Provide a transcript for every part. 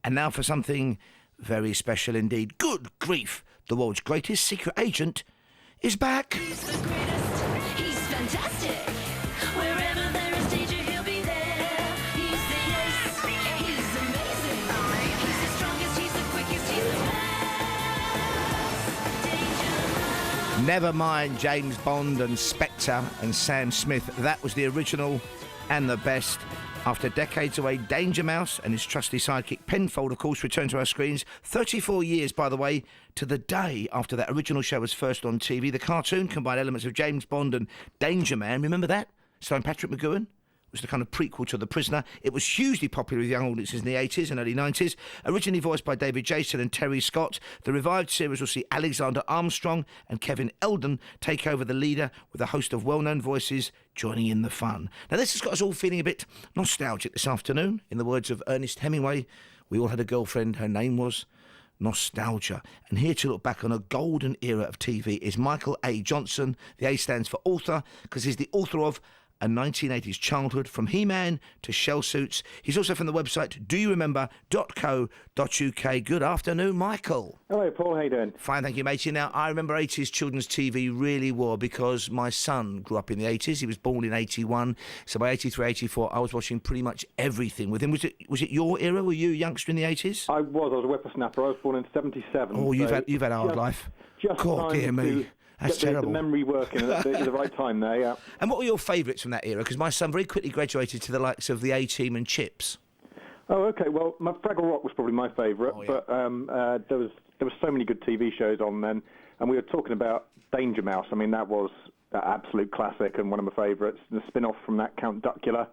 And now for something very special indeed. Good grief! The world's greatest secret agent is back. He's the greatest, he's fantastic. Wherever there is danger, he'll be there. He's the ace, he's amazing. He's the strongest, he's the quickest, he's the best. Danger. Never mind James Bond and Spectre and Sam Smith. That was the original and the best. After decades away, Danger Mouse and his trusty sidekick Penfold, of course, returned to our screens. 34 years, by the way, to the day after that original show was first on TV. The cartoon combined elements of James Bond and Danger Man. Remember that? Starring Patrick McGoohan. It was the kind of prequel to The Prisoner. It was hugely popular with young audiences in the 80s and early 90s. Originally voiced by David Jason and Terry Scott, the revived series will see Alexander Armstrong and Kevin Eldon take over the leader with a host of well-known voices joining in the fun. Now, this has got us all feeling a bit nostalgic this afternoon. In the words of Ernest Hemingway, we all had a girlfriend, her name was Nostalgia. And here to look back on a golden era of TV is Michael A. Johnson. The A stands for author, because he's the author of A 1980s Childhood, from He-Man to Shell Suits. He's also from the website doyouremember.co.uk. Good afternoon, Michael. Hello, Paul. How you doing? Fine, thank you, matey. Now, I remember 80s children's TV really well because my son grew up in the 80s. He was born in 81. So by 83, 84, I was watching pretty much everything with him. Was it your era? Were you a youngster in the 80s? I was a whippersnapper. I was born in 77. Oh, you've had a hard life. Just God, dear me. That's get terrible. The memory working at the right time there, yeah. And what were your favourites from that era? Because my son very quickly graduated to the likes of the A-Team and Chips. Oh, okay. Well, Fraggle Rock was probably my favourite, yeah. but there was so many good TV shows on then, and we were talking about Danger Mouse. I mean, that was an absolute classic and one of my favourites. The spin-off from that, Count Duckula.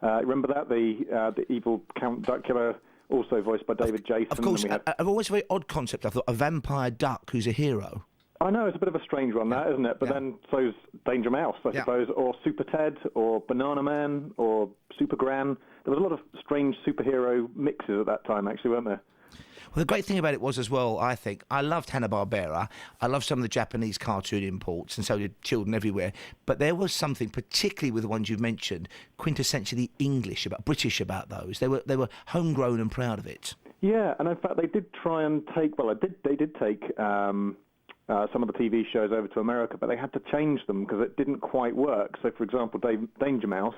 Remember that? The evil Count Duckula, also voiced by David Jason. Of course. I've always a very odd concept. I thought a vampire duck who's a hero. I know, it's a bit of a strange one, that, isn't it? But then so's Danger Mouse, I suppose, or Super Ted, or Banana Man, or Super Gran. There was a lot of strange superhero mixes at that time, actually, weren't there? Well, the great thing about it was as well, I think, I loved Hanna-Barbera. I loved some of the Japanese cartoon imports, and so did children everywhere. But there was something, particularly with the ones you've mentioned, quintessentially English, British about those. They were homegrown and proud of it. Yeah, and in fact, they did try and take, they did take some of the TV shows over to America, but they had to change them because it didn't quite work. So, for example, Danger Mouse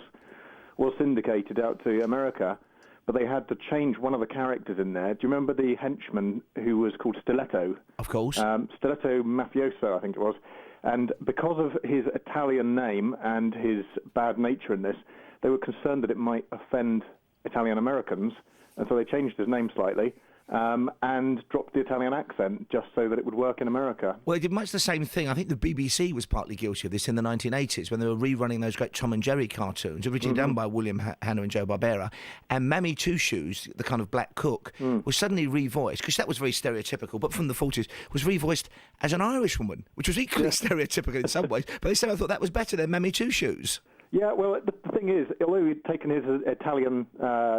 was syndicated out to America, but they had to change one of the characters in there. Do you remember the henchman who was called Stiletto? Of course. Stiletto Mafioso, I think it was. And because of his Italian name and his bad nature in this, they were concerned that it might offend Italian Americans, and so they changed his name slightly. And dropped the Italian accent just so that it would work in America. Well, they did much the same thing. I think the BBC was partly guilty of this in the 1980s when they were rerunning those great Tom and Jerry cartoons, originally done by William Hanna and Joe Barbera. And Mammy Two Shoes, the kind of black cook, was suddenly revoiced, because that was very stereotypical, but from the 40s, was revoiced as an Irish woman, which was equally stereotypical in some ways. But they somehow thought that was better than Mammy Two Shoes. Yeah, well, the thing is, although he'd taken his Italian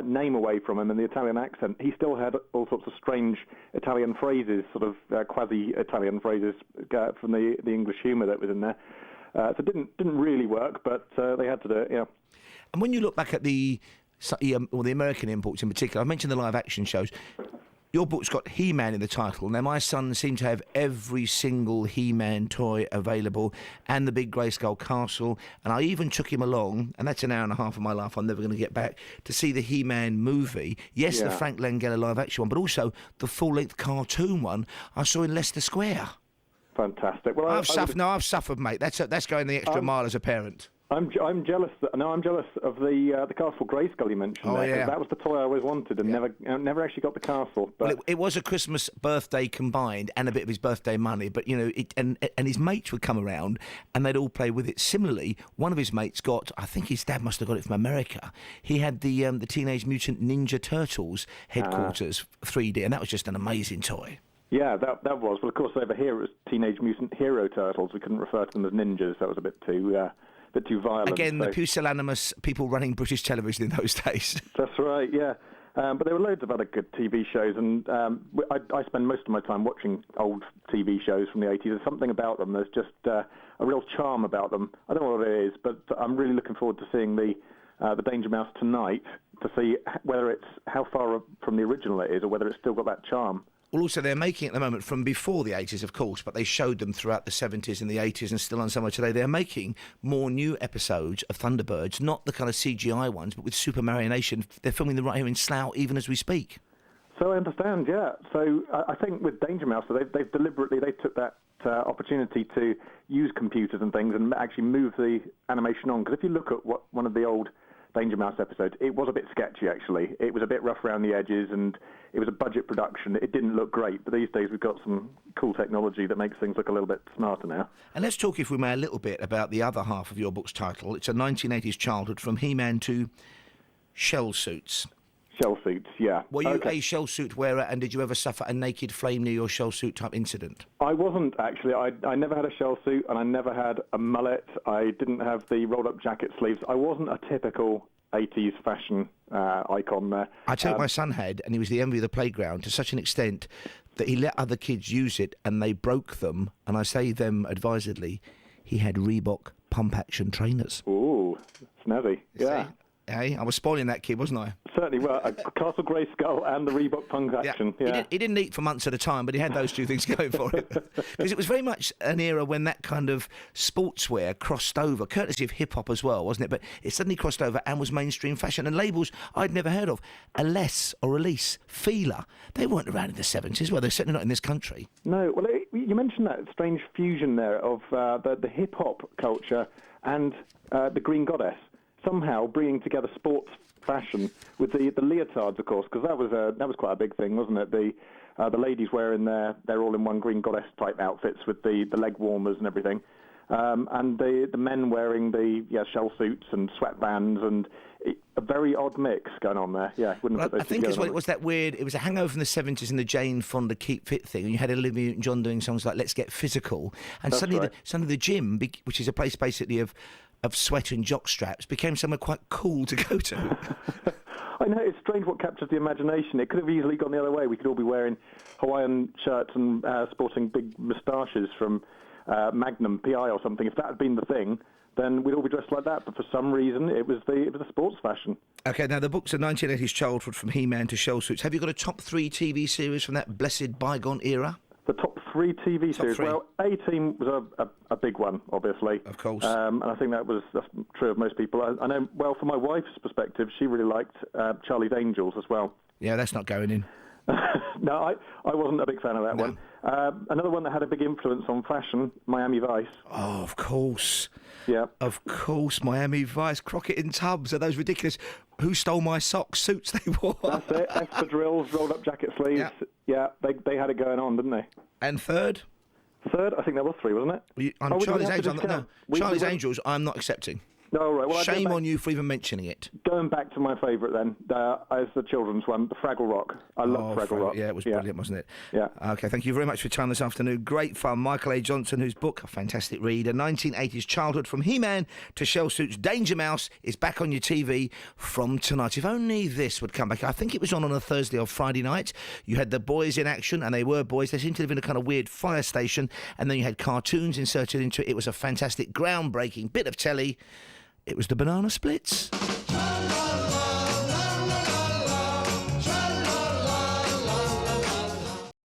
name away from him and the Italian accent, he still had all sorts of strange Italian phrases, sort of quasi-Italian phrases from the English humour that was in there. So it didn't really work, but they had to do it, yeah. And when you look back at the American imports in particular, I've mentioned the live-action shows. Your book's got He-Man in the title. Now, my son seemed to have every single He-Man toy available and the big Grayskull castle. And I even took him along, and that's an hour and a half of my life I'm never going to get back, to see the He-Man movie. Yes, the Frank Langella live-action one, but also the full-length cartoon one I saw in Leicester Square. Fantastic. Well, I've suffered, mate. That's going the extra mile as a parent. I'm jealous. I'm jealous of the Castle Grayskull you mentioned. Oh, yeah. That was the toy I always wanted, and never actually got the castle. But well, it was a Christmas birthday combined, and a bit of his birthday money. But you know, and his mates would come around, and they'd all play with it. Similarly, one of his mates got, I think his dad must have got it from America. He had the Teenage Mutant Ninja Turtles headquarters 3D, and that was just an amazing toy. Yeah, that was. Well, of course, over here it was Teenage Mutant Hero Turtles. We couldn't refer to them as ninjas. That was a bit too violent. Again, the pusillanimous people running British television in those days. That's right, yeah. But there were loads of other good TV shows, and I spend most of my time watching old TV shows from the 80s. There's something about them. There's just a real charm about them. I don't know what it is, but I'm really looking forward to seeing the Danger Mouse tonight, to see whether it's how far from the original it is, or whether it's still got that charm. Well, also, they're making it at the moment from before the 80s, of course, but they showed them throughout the 70s and the 80s and still on somewhere today. They're making more new episodes of Thunderbirds, not the kind of CGI ones, but with super marionation. They're filming them right here in Slough, even as we speak. So I understand, yeah. So I think with Danger Mouse, they've deliberately took that opportunity to use computers and things and actually move the animation on. Because if you look at one of the old Danger Mouse episodes, it was a bit sketchy, actually. It was a bit rough around the edges, and it was a budget production. It didn't look great, but these days we've got some cool technology that makes things look a little bit smarter now. And let's talk, if we may, a little bit about the other half of your book's title. It's a 1980s childhood, from He-Man to Shell Suits. Shell suits, yeah. Were you a shell suit wearer, and did you ever suffer a naked flame near your shell suit type incident? I wasn't, actually. I never had a shell suit, and I never had a mullet. I didn't have the rolled-up jacket sleeves. I wasn't a typical 80s fashion icon there. I tell you, my son had, and he was the envy of the playground to such an extent that he let other kids use it, and they broke them, and I say them advisedly. He had Reebok pump-action trainers. Ooh, snazzy, yeah. See? Hey, I was spoiling that kid, wasn't I? Certainly were. A Castle Grayskull and the Reebok punk action. Yeah. He didn't eat for months at a time, but he had those two things going for him. Because it was very much an era when that kind of sportswear crossed over, courtesy of hip-hop as well, wasn't it? But it suddenly crossed over and was mainstream fashion. And labels I'd never heard of, Aless or Elise, Fila, they weren't around in the 70s, well, they're certainly not in this country. No, well, you mentioned that strange fusion there of the hip-hop culture and the Green Goddess. Somehow bringing together sports fashion with the leotards, of course, because that was quite a big thing, wasn't it? The ladies wearing their all-in-one Green Goddess type outfits with the leg warmers and everything, and the men wearing the shell suits and sweatbands, and a very odd mix going on there. Yeah, wouldn't put those I think together, as well it was that weird. It was a hangover from the 70s and the Jane Fonda Keep Fit thing, and you had Olivia Newton-John doing songs like "Let's Get Physical," and That's suddenly right. the gym, which is a place basically of sweat and jock straps, became somewhere quite cool to go to. I know, it's strange what captures the imagination. It could have easily gone the other way. We could all be wearing Hawaiian shirts and sporting big moustaches from Magnum PI or something. If that had been the thing, then we'd all be dressed like that. But for some reason, it was the sports fashion. Okay, now the book's a 1980s childhood, from He-Man to Shell Suits. Have you got a top 3 TV series from that blessed bygone era? The top 3 TV series. Three. Well, A-Team was a big one, obviously. Of course. And I think that's true of most people. I know, well, from my wife's perspective, she really liked Charlie's Angels as well. Yeah, that's not going in. No, I wasn't a big fan of that No. one. Another one that had a big influence on fashion, Miami Vice. Oh, of course. Yeah. Of course, Miami Vice, Crockett in tubs, are those ridiculous "Who Stole My Socks" suits they wore. That's it. Espadrilles, rolled-up jacket sleeves. Yeah, they had it going on, didn't they? And third? Third, I think there was 3, wasn't it? On we Charlie's have to Angels, discount. We Charlie's went- Angels, I'm not accepting. No, right. Well, Shame on you for even mentioning it. Going back to my favourite then, as the children's one, the Fraggle Rock. I love Fraggle Rock. Yeah, it was brilliant, wasn't it? Yeah. Okay, thank you very much for your time this afternoon. Great fun. Michael A. Johnson, whose book, a fantastic read, a 1980s childhood, from He-Man to Shell Suits, Danger Mouse, is back on your TV from tonight. If only this would come back. I think it was on a Thursday or Friday night. You had the boys in action, and they were boys. They seemed to live in a kind of weird fire station, and then you had cartoons inserted into it. It was a fantastic, groundbreaking bit of telly. It was the Banana Splits.